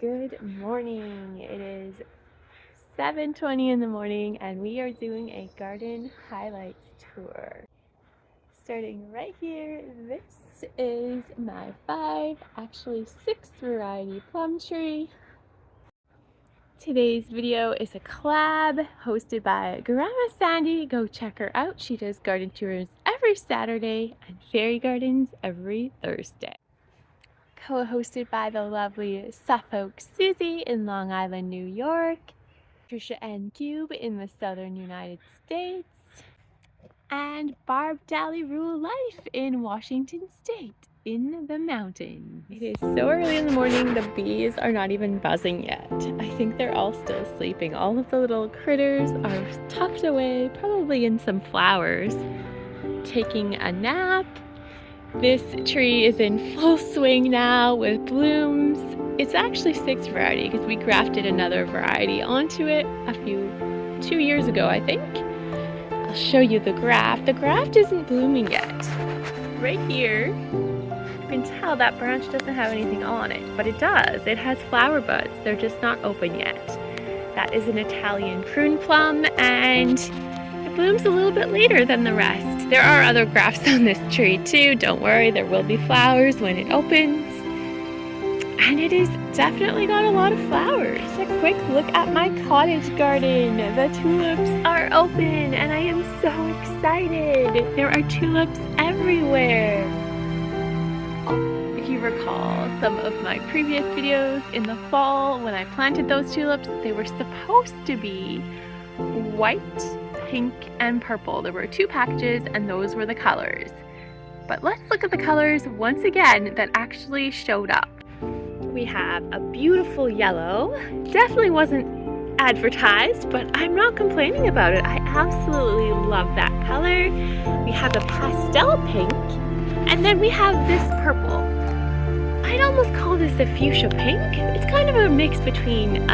Good morning. It is 7:20 in the morning and we are doing a garden highlights tour. Starting right here, this is my 6th variety plum tree. Today's video is a collab hosted by Grandma Sandy. Go check her out. She does garden tours every Saturday and fairy gardens every Thursday. Co-hosted by the lovely Suffolk Susie in Long Island, New York, Trisha N. Cube in the southern United States, and Barb Dally Rule Life in Washington State in the mountains. It is so early in the morning, the bees are not even buzzing yet. I think they're all still sleeping. All of the little critters are tucked away, probably in some flowers, taking a nap. This tree is in full swing now with blooms. It's actually 6th variety because we grafted another variety onto it 2 years ago, I think. I'll show you the graft. The graft isn't blooming yet. Right here, you can tell that branch doesn't have anything on it, but it does. It has flower buds. They're just not open yet. That is an Italian prune plum, and it blooms a little bit later than the rest. There are other grafts on this tree too. Don't worry, there will be flowers when it opens. And it is definitely got a lot of flowers. A quick look at my cottage garden. The tulips are open and I am so excited. There are tulips everywhere. If you recall some of my previous videos in the fall when I planted those tulips, they were supposed to be white, pink, and purple. There were 2 packages and those were the colors. But let's look at the colors once again that actually showed up. We have a beautiful yellow. Definitely wasn't advertised, but I'm not complaining about it. I absolutely love that color. We have a pastel pink, and then we have this purple. I'd almost call this a fuchsia pink. It's kind of a mix between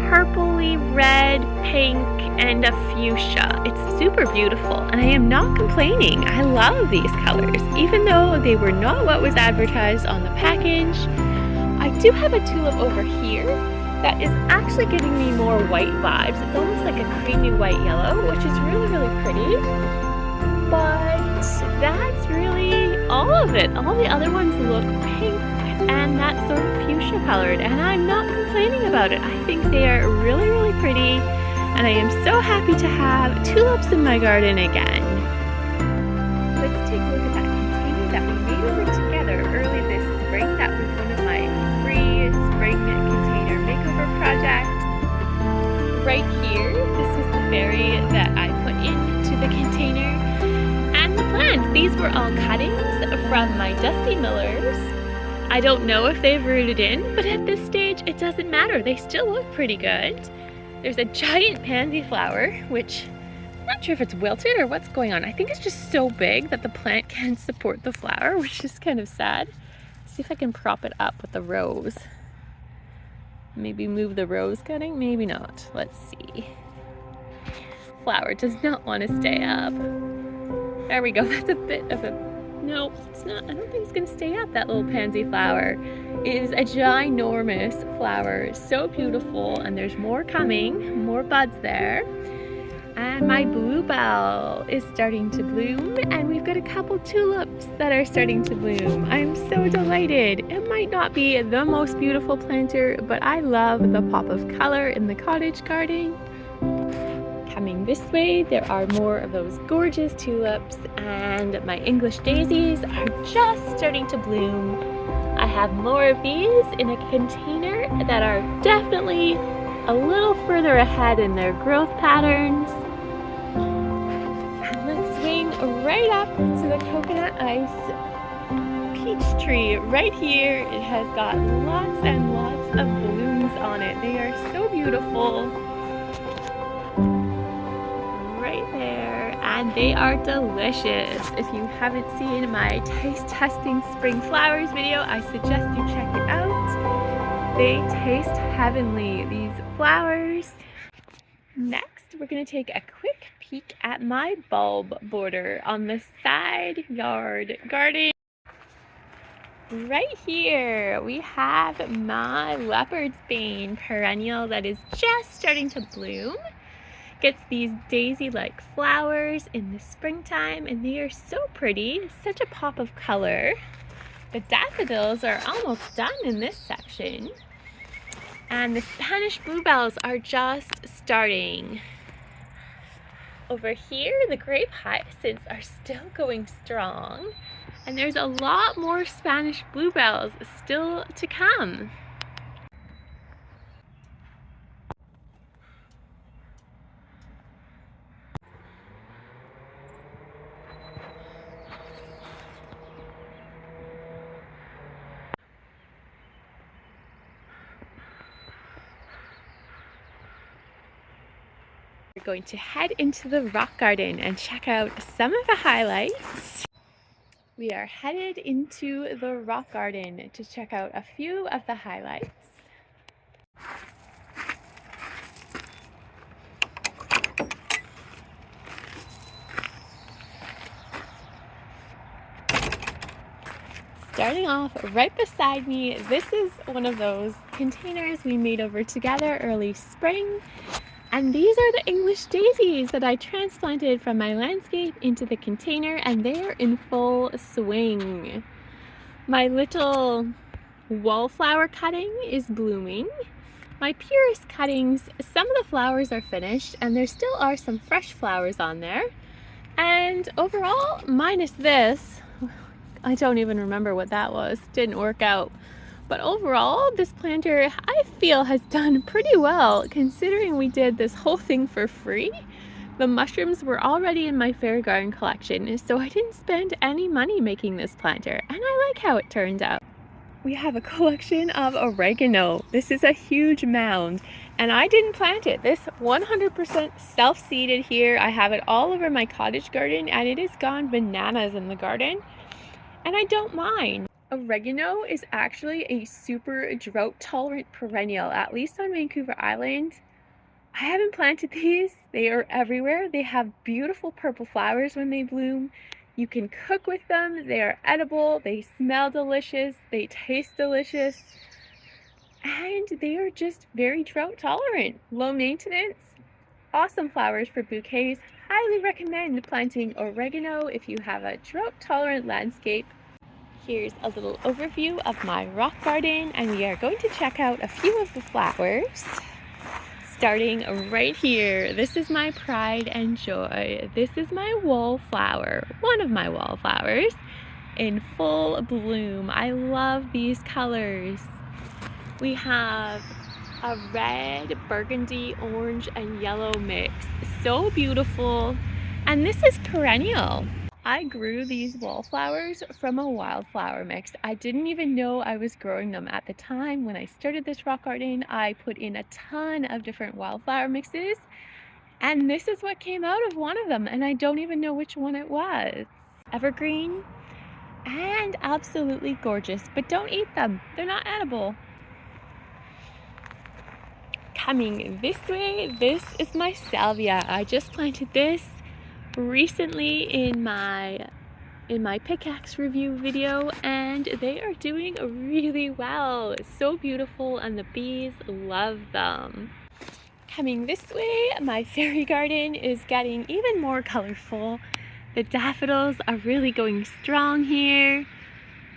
purpley red, pink, and a fuchsia. It's super beautiful and I am not complaining. I love these colors. Even though they were not what was advertised on the package, I do have a tulip over here that is actually giving me more white vibes. It's almost like a creamy white yellow, which is really, really pretty. But that's really all of it. All the other ones look pink and that sort of fuchsia colored, and I'm not complaining about it. I think they are really, really pretty, and I am so happy to have tulips in my garden again. Let's take a look at that container that we made over together early this spring. That was one of my free spring container makeover projects. Right here, this was the fairy that I put into the container, and the plants. These were all cuttings from my Dusty Millers. I don't know if they've rooted in, but at this stage it doesn't matter. They still look pretty good. There's a giant pansy flower, which I'm not sure if it's wilted or what's going on. I think it's just so big that the plant can't support the flower, which is kind of sad. See if I can prop it up with the rose. Maybe move the rose cutting, maybe not. Let's see. Flower does not want to stay up. There we go, that's a bit of a no, it's not. I don't think it's going to stay up, that little pansy flower. It is a ginormous flower, so beautiful, and there's more coming, more buds there. And my bluebell is starting to bloom, and we've got a couple tulips that are starting to bloom. I'm so delighted. It might not be the most beautiful planter, but I love the pop of color in the cottage garden. Coming this way, there are more of those gorgeous tulips, and my English daisies are just starting to bloom. I have more of these in a container that are definitely a little further ahead in their growth patterns. And let's swing right up to the coconut ice peach tree right here. It has got lots and lots of blooms on it. They are so beautiful. Right there, and they are delicious. If you haven't seen my taste testing spring flowers video, I suggest you check it out. They taste heavenly, these flowers. Next, we're going to take a quick peek at my bulb border on the side yard garden. Right here we have my leopard's bane perennial that is just starting to bloom. Gets these daisy-like flowers in the springtime, and they are so pretty, such a pop of color. The daffodils are almost done in this section, and the Spanish bluebells are just starting. Over here, the grape hyacinths are still going strong, and there's a lot more Spanish bluebells still to come. We're going to head into the rock garden and check out some of the highlights. We are headed into the rock garden to check out a few of the highlights. Starting off right beside me, this is one of those containers we made over together early spring. And these are the English daisies that I transplanted from my landscape into the container, and they are in full swing. My little wallflower cutting is blooming. My purest cuttings, some of the flowers are finished, and there still are some fresh flowers on there. And overall, minus this, I don't even remember what that was, didn't work out. But overall, this planter, I feel, has done pretty well considering we did this whole thing for free. The mushrooms were already in my fairy garden collection, so I didn't spend any money making this planter, and I like how it turned out. We have a collection of oregano. This is a huge mound, and I didn't plant it. This 100% self-seeded here. I have it all over my cottage garden, and it has gone bananas in the garden, and I don't mind. Oregano is actually a super drought-tolerant perennial, at least on Vancouver Island. I haven't planted these. They are everywhere. They have beautiful purple flowers when they bloom. You can cook with them. They are edible. They smell delicious. They taste delicious. And they are just very drought-tolerant. Low maintenance. Awesome flowers for bouquets. Highly recommend planting oregano if you have a drought-tolerant landscape. Here's a little overview of my rock garden, and we are going to check out a few of the flowers. Starting right here, this is my pride and joy. This is my wallflower, one of my wallflowers, in full bloom. I love these colors. We have a red, burgundy, orange, and yellow mix. So beautiful. And this is perennial. I grew these wallflowers from a wildflower mix. I didn't even know I was growing them at the time. When I started this rock garden, I put in a ton of different wildflower mixes, and this is what came out of one of them, and I don't even know which one it was. Evergreen and absolutely gorgeous, but don't eat them. They're not edible. Coming this way, this is my salvia. I just planted this recently in my pickaxe review video, and they are doing really well. So beautiful, and the bees love them. Coming this way, my fairy garden is getting even more colorful. The daffodils are really going strong here.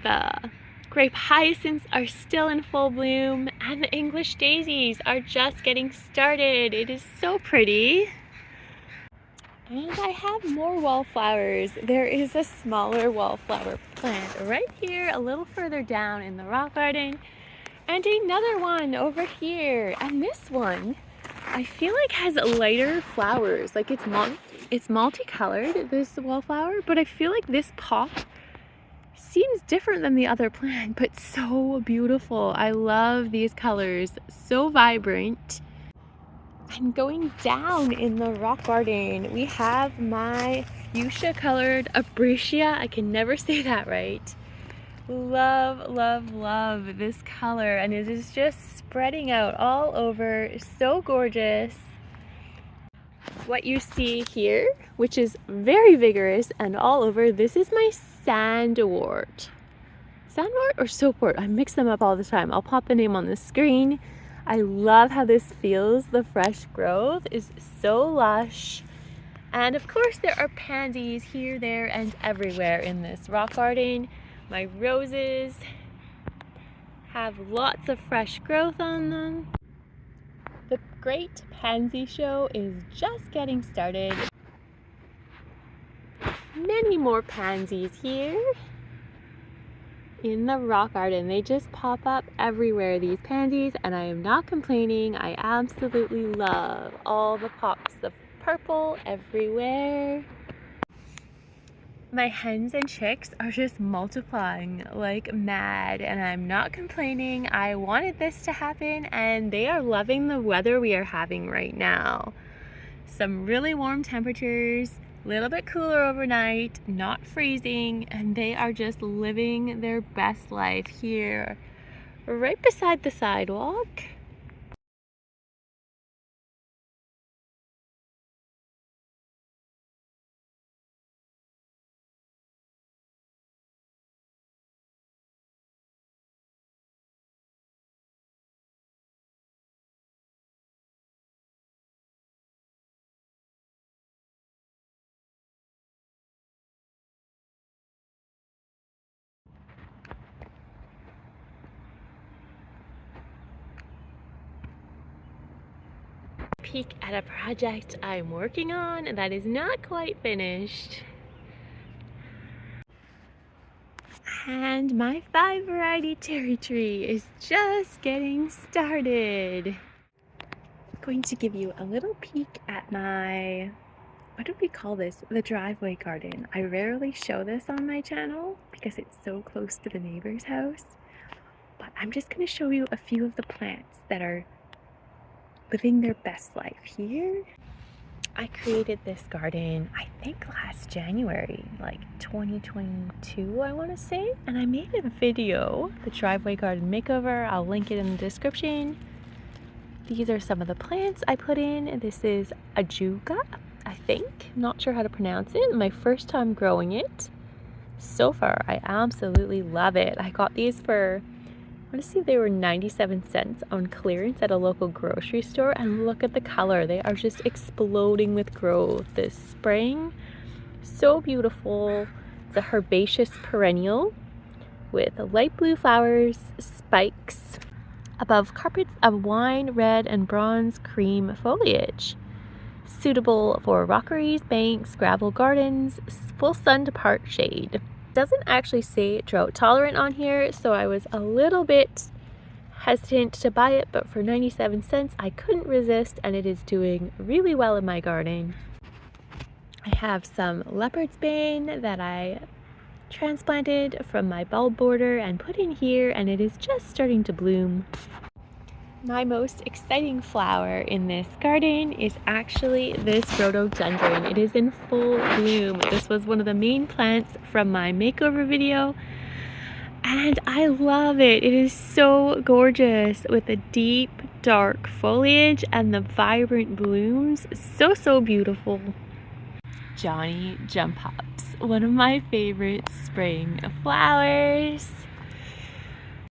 The grape hyacinths are still in full bloom, and the English daisies are just getting started. It is so pretty. And I have more wallflowers. There is a smaller wallflower plant right here a little further down in the rock garden, and another one over here. And this one I feel like has lighter flowers, like it's multicolored, this wallflower, but I feel like this pot seems different than the other plant, but so beautiful. I love these colors, so vibrant. And going down in the rock garden, we have my fuchsia colored abrasia. I can never say that right. Love, love, love this color, and it is just spreading out all over. So gorgeous. What you see here, which is very vigorous and all over, this is my sandwort. Sandwort or soapwort? I mix them up all the time. I'll pop the name on the screen. I love how this feels. The fresh growth is so lush. And of course there are pansies here, there, and everywhere in this rock garden. My roses have lots of fresh growth on them. The Great Pansy Show is just getting started. Many more pansies here in the rock garden. They just pop up everywhere, these pansies, and I am not complaining. I absolutely love all the pops of purple everywhere. My hens and chicks are just multiplying like mad, and I'm not complaining. I wanted this to happen, and they are loving the weather we are having right now. Some really warm temperatures, a little bit cooler overnight, not freezing, and they are just living their best life here right beside the sidewalk. Peek at a project I'm working on that is not quite finished. And my 5 variety cherry tree is just getting started. I'm going to give you a little peek at my, what do we call this? The driveway garden. I rarely show this on my channel because it's so close to the neighbor's house. But I'm just going to show you a few of the plants that are living their best life here. I created this garden, I think last January, like 2022, I want to say. And I made a video, the driveway garden makeover. I'll link it in the description. These are some of the plants I put in. This is ajuga, I think. Not sure how to pronounce it. My first time growing it. So far, I absolutely love it. I got these for, I want to say they were 97 cents on clearance at a local grocery store, and look at the color. They are just exploding with growth this spring. So beautiful. It's a herbaceous perennial with light blue flowers, spikes, above carpets of wine, red, and bronze cream foliage. Suitable for rockeries, banks, gravel gardens, full sun to part shade. Doesn't actually say drought tolerant on here, so I was a little bit hesitant to buy it, but for 97 cents I couldn't resist, and it is doing really well in my garden. I have some leopard's bane that I transplanted from my bulb border and put in here, and it is just starting to bloom. My most exciting flower in this garden is actually this rhododendron. It is in full bloom. This was one of the main plants from my makeover video, and I love it. It is so gorgeous with the deep dark foliage and the vibrant blooms. So beautiful. Johnny Jump Hops, one of my favorite spring flowers.